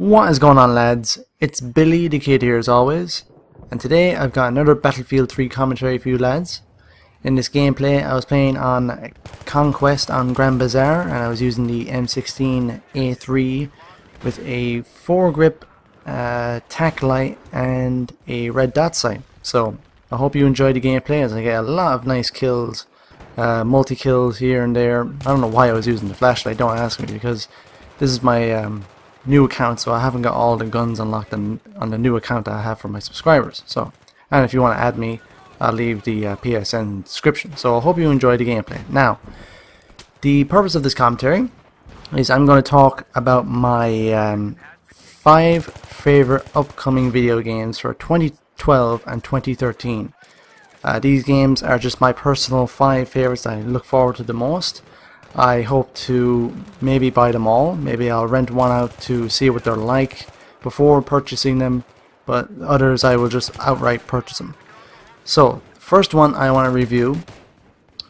What is going on, lads? It's Billy the Kid here as always, and today I've got another Battlefield 3 commentary for you lads. In this gameplay I was playing on Conquest on Grand Bazaar, and I was using the M16A3 with a foregrip tack light and a red dot sight. So I hope you enjoy the gameplay as I get a lot of nice kills, multi-kills here and there. I don't know why I was using the flashlight, don't ask me, because this is my new account, so I haven't got all the guns unlocked on the new account that I have for my subscribers. So, and if you want to add me, I'll leave the PSN description. So I hope you enjoy the gameplay. Now, the purpose of this commentary is I'm going to talk about my 5 favorite upcoming video games for 2012 and 2013. These games are just my personal 5 favorites that I look forward to the most. I hope to maybe buy them all. Maybe I'll rent one out to see what they're like before purchasing them, but others I will just outright purchase them. So, the first one I want to review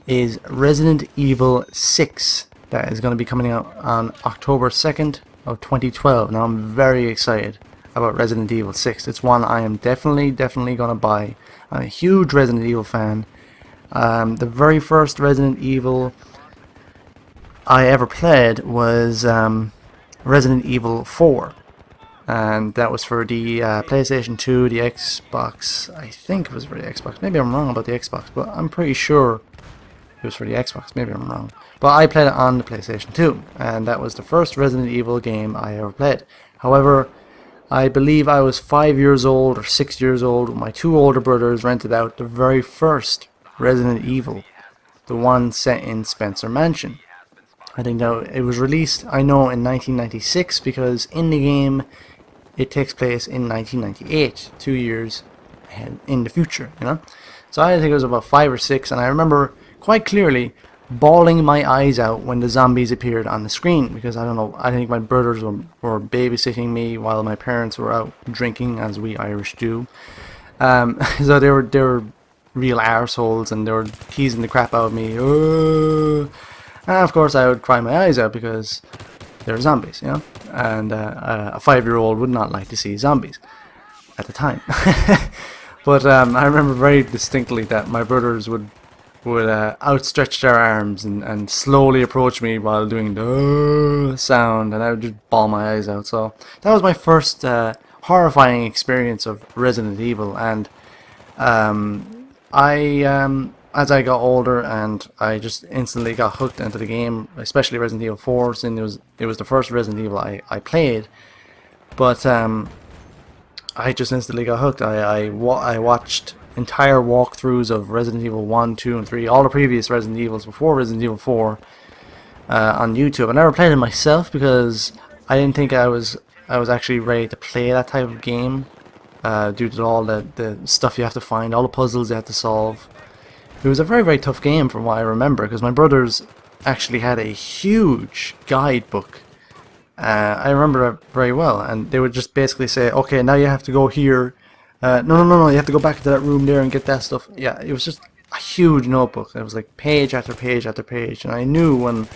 is Resident Evil 6, that is going to be coming out on October 2nd of 2012. Now I'm very excited about Resident Evil 6. It's one I am definitely going to buy. I'm a huge Resident Evil fan. The very first Resident Evil I ever played was Resident Evil 4, and that was for the PlayStation 2, the Xbox. I think it was for the Xbox. Maybe I'm wrong about the Xbox, but I'm pretty sure it was for the Xbox. Maybe I'm wrong. But I played it on the PlayStation 2, and that was the first Resident Evil game I ever played. However, I believe I was 5 years old or 6 years old. My 2 older brothers rented out the very first Resident Evil, the one set in Spencer Mansion. I think that it was released, I know, in 1996, because in the game it takes place in 1998, 2 years ahead in the future, you know. So I think it was about 5 or 6, and I remember quite clearly bawling my eyes out when the zombies appeared on the screen, because I don't know, I think my brothers were babysitting me while my parents were out drinking, as we Irish do. So they were real arseholes, and they were teasing the crap out of me. And of course I would cry my eyes out because they're zombies, you know, and a 5-year-old would not like to see zombies at the time. But I remember very distinctly that my brothers would outstretch their arms and slowly approach me while doing the sound, and I would just bawl my eyes out. So that was my first horrifying experience of Resident Evil, and as I got older, and I just instantly got hooked into the game, especially Resident Evil 4, since it was the first Resident Evil I played. But I just instantly got hooked. I watched entire walkthroughs of Resident Evil 1, 2, and 3, all the previous Resident Evils before Resident Evil 4 on YouTube. I never played it myself because I didn't think I was actually ready to play that type of game due to all the stuff you have to find, all the puzzles you have to solve. It was a very tough game from what I remember, because my brothers actually had a huge guidebook. I remember it very well, and they would just basically say, okay, now you have to go here. No, you have to go back to that room there and get that stuff. Yeah, it was just a huge notebook. It was like page after page after page, and I knew when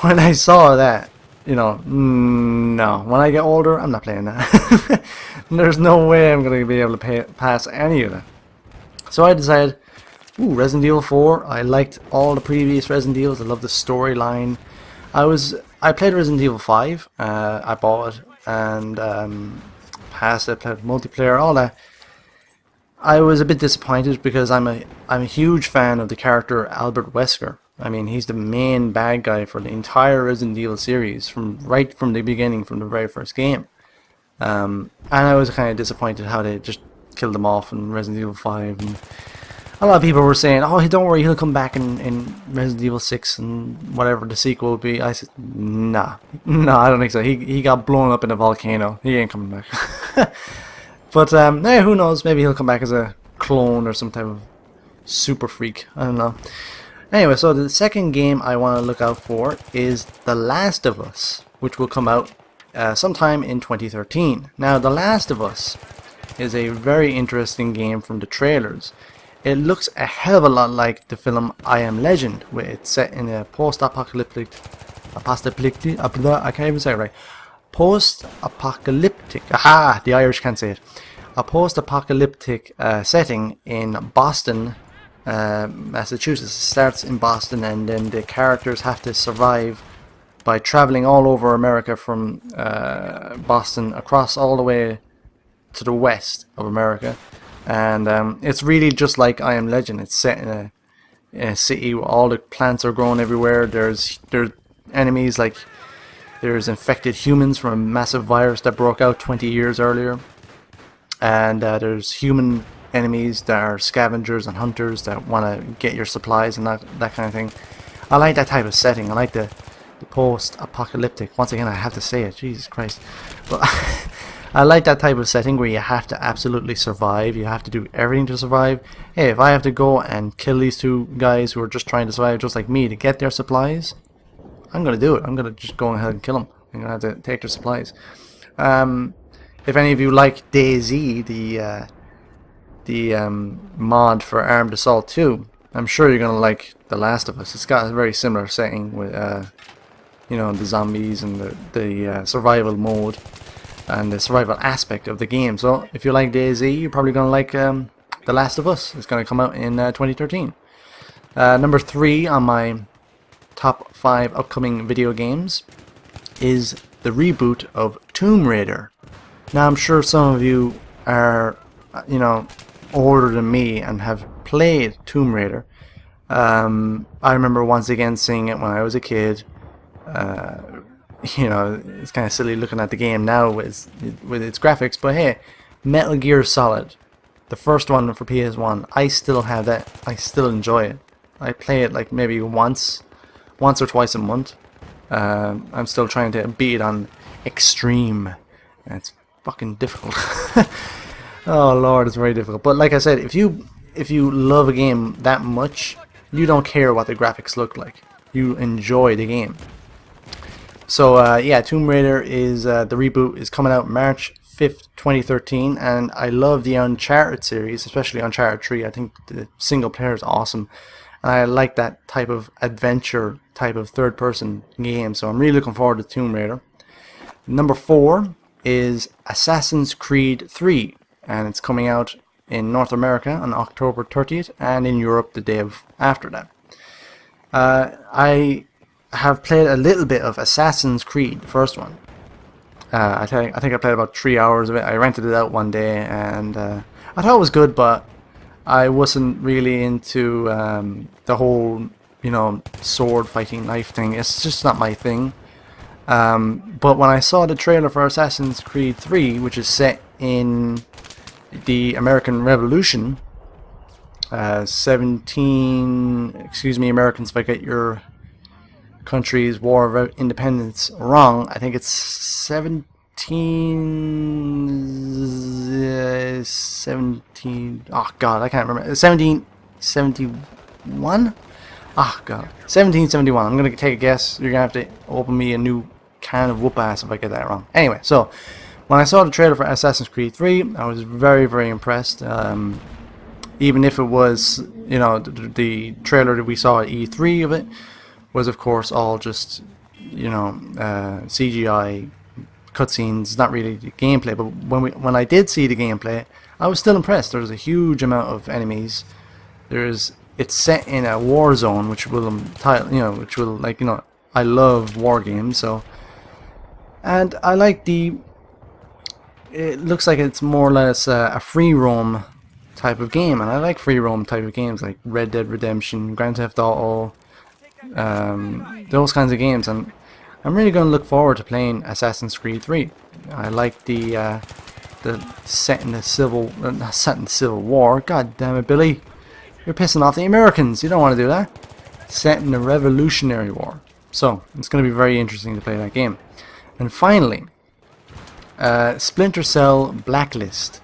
I saw that, you know, no, when I get older, I'm not playing that. There's no way I'm going to be able to pass any of that. So I decided, Resident Evil 4, I liked all the previous Resident Evils, I loved the storyline. I played Resident Evil 5, I bought it, and passed it, played multiplayer, all that. I was a bit disappointed because I'm a huge fan of the character Albert Wesker. I mean, he's the main bad guy for the entire Resident Evil series, right from the beginning, from the very first game. And I was kind of disappointed how they just killed him off in Resident Evil 5, and a lot of people were saying, oh, don't worry, he'll come back in Resident Evil 6 and whatever the sequel will be. I said, nah, I don't think so. He got blown up in a volcano. He ain't coming back. But who knows? Maybe he'll come back as a clone or some type of super freak. I don't know. Anyway, so the second game I want to look out for is The Last of Us, which will come out sometime in 2013. Now, The Last of Us is a very interesting game from the trailers. It looks a hell of a lot like the film I Am Legend, where it's set in a post-apocalyptic I can't even say it right. post-apocalyptic. Aha! The Irish can't say it. A post-apocalyptic setting in Boston, Massachusetts. It starts in Boston, and then the characters have to survive by traveling all over America from Boston across all the way to the west of America. And it's really just like I Am Legend. It's set in a city where all the plants are growing everywhere. There's enemies, like there's infected humans from a massive virus that broke out 20 years earlier. And there's human enemies that are scavengers and hunters that want to get your supplies and that kind of thing. I like that type of setting. I like the post-apocalyptic. Once again, I have to say it. Jesus Christ. But I like that type of setting where you have to absolutely survive. You have to do everything to survive. Hey, if I have to go and kill these two guys who are just trying to survive just like me to get their supplies, I'm going to do it. I'm going to just go ahead and kill them. I'm going to have to take their supplies. If any of you like DayZ, the mod for Armed Assault 2, I'm sure you're going to like The Last of Us. It's got a very similar setting with, you know, the zombies and the survival mode and the survival aspect of the game. So if you like DayZ, you're probably going to like The Last of Us. It's going to come out in 2013. Number 3 on my top 5 upcoming video games is the reboot of Tomb Raider. Now I'm sure some of you are, you know, older than me and have played Tomb Raider. I remember once again seeing it when I was a kid. You know, it's kind of silly looking at the game now with its graphics, but hey, Metal Gear Solid, the first one for PS1, I still have that. I still enjoy it. I play it like maybe once or twice a month. I'm still trying to beat it on Extreme. It's fucking difficult. Oh Lord, it's very difficult. But like I said, if you love a game that much, you don't care what the graphics look like. You enjoy the game. So yeah, Tomb Raider is the reboot is coming out March 5th, 2013, and I love the Uncharted series, especially Uncharted 3. I think the single player is awesome, and I like that type of adventure, type of third-person game. So I'm really looking forward to Tomb Raider. Number 4 is Assassin's Creed 3, and it's coming out in North America on October 30th and in Europe the day after that. I have played a little bit of Assassin's Creed, the first one. I think I played about 3 hours of it. I rented it out one day, and I thought it was good, but I wasn't really into the whole, you know, sword fighting knife thing. It's just not my thing. But when I saw the trailer for Assassin's Creed 3, which is set in the American Revolution, excuse me, Americans, if I get your country's War of Independence wrong. I think it's 17, oh god, I can't remember. 1771? Oh god, 1771. I'm gonna take a guess. You're gonna have to open me a new can of whoop ass if I get that wrong. Anyway, so when I saw the trailer for Assassin's Creed 3, I was very, very impressed. Even if it was, you know, the trailer that we saw at E3 of it was, of course, all just, you know, CGI cutscenes, not really the gameplay. But when I did see the gameplay, I was still impressed. There's a huge amount of enemies. It's set in a war zone, which will, like, you know, I love war games, so. And I like it looks like it's more or less a free roam type of game, and I like free roam type of games like Red Dead Redemption, Grand Theft Auto, those kinds of games, and I'm really going to look forward to playing Assassin's Creed 3. I like the set in the Civil War. God damn it, Billy, you're pissing off the Americans. You don't want to do that. Set in the Revolutionary War. So it's going to be very interesting to play that game. And finally, Splinter Cell Blacklist,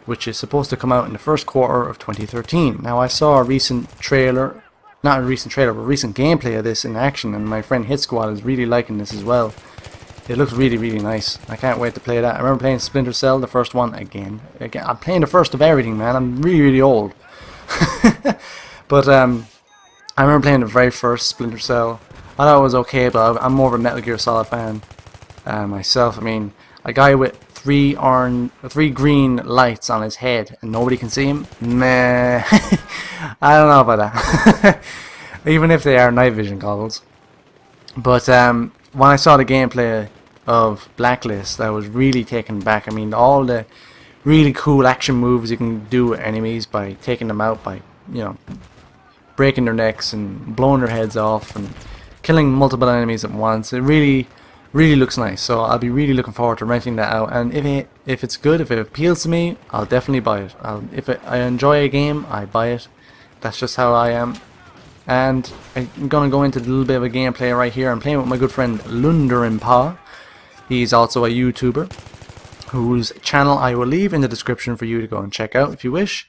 which is supposed to come out in the first quarter of 2013. Now, I saw a recent trailer, not a recent trailer, but a recent gameplay of this in action, and my friend Hit Squad is really liking this as well. It looks really, really nice. I can't wait to play that. I remember playing Splinter Cell, the first one, again. I'm playing the first of everything, man. I'm really, really old. But I remember playing the very first Splinter Cell. I thought it was okay, but I'm more of a Metal Gear Solid fan. myself. I mean, a guy with three green lights on his head and nobody can see him. Meh. I don't know about that. Even if they are night vision goggles. But when I saw the gameplay of Blacklist, I was really taken back. I mean, all the really cool action moves you can do with enemies by taking them out, by, you know, breaking their necks and blowing their heads off and killing multiple enemies at once. It really looks nice. So I'll be really looking forward to renting that out. And if it's good, if it appeals to me, I'll definitely buy it. If I enjoy a game, I buy it. That's just how I am. And I'm gonna go into a little bit of a gameplay right here. I'm playing with my good friend Lunderimpa. He's also a YouTuber whose channel I will leave in the description for you to go and check out if you wish.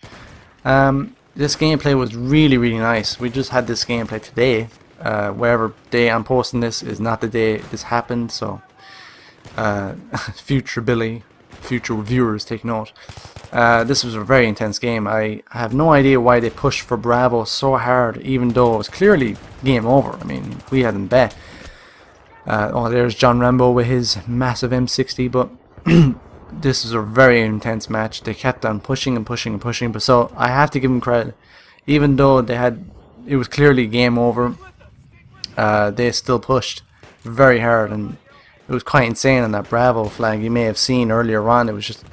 This gameplay was really nice. We just had this gameplay today. Wherever day I'm posting this is not the day this happened, so future viewers take note. This was a very intense game. I have no idea why they pushed for Bravo so hard, even though it was clearly game over. I mean, we had them bet. Oh, there's John Rambo with his massive M60, but this is a very intense match. They kept on pushing and pushing and pushing, but so I have to give them credit. Even though it was clearly game over, they still pushed very hard, and it was quite insane on that Bravo flag. You may have seen earlier on, it was just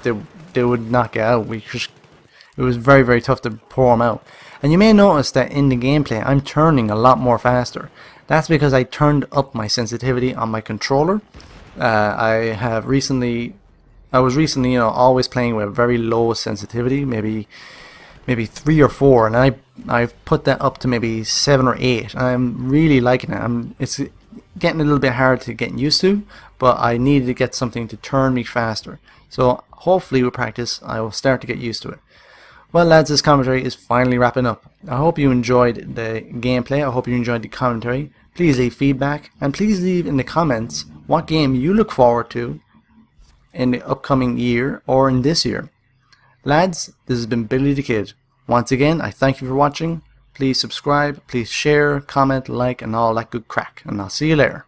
they would not get out. It was very tough to pour them out. And you may notice that in the gameplay I'm turning a lot more faster. That's because I turned up my sensitivity on my controller. I was recently, you know, always playing with very low sensitivity, maybe 3 or 4, and I've put that up to maybe 7 or 8. I'm really liking it. It's getting a little bit hard to get used to, but I needed to get something to turn me faster. So hopefully with practice I will start to get used to it. Well lads, this commentary is finally wrapping up. I hope you enjoyed the gameplay. I hope you enjoyed the commentary. Please leave feedback, and please leave in the comments what game you look forward to in the upcoming year or in this year. Lads, this has been Billy the Kid. Once again, I thank you for watching. Please subscribe, please share, comment, like, and all that good crack. And I'll see you later.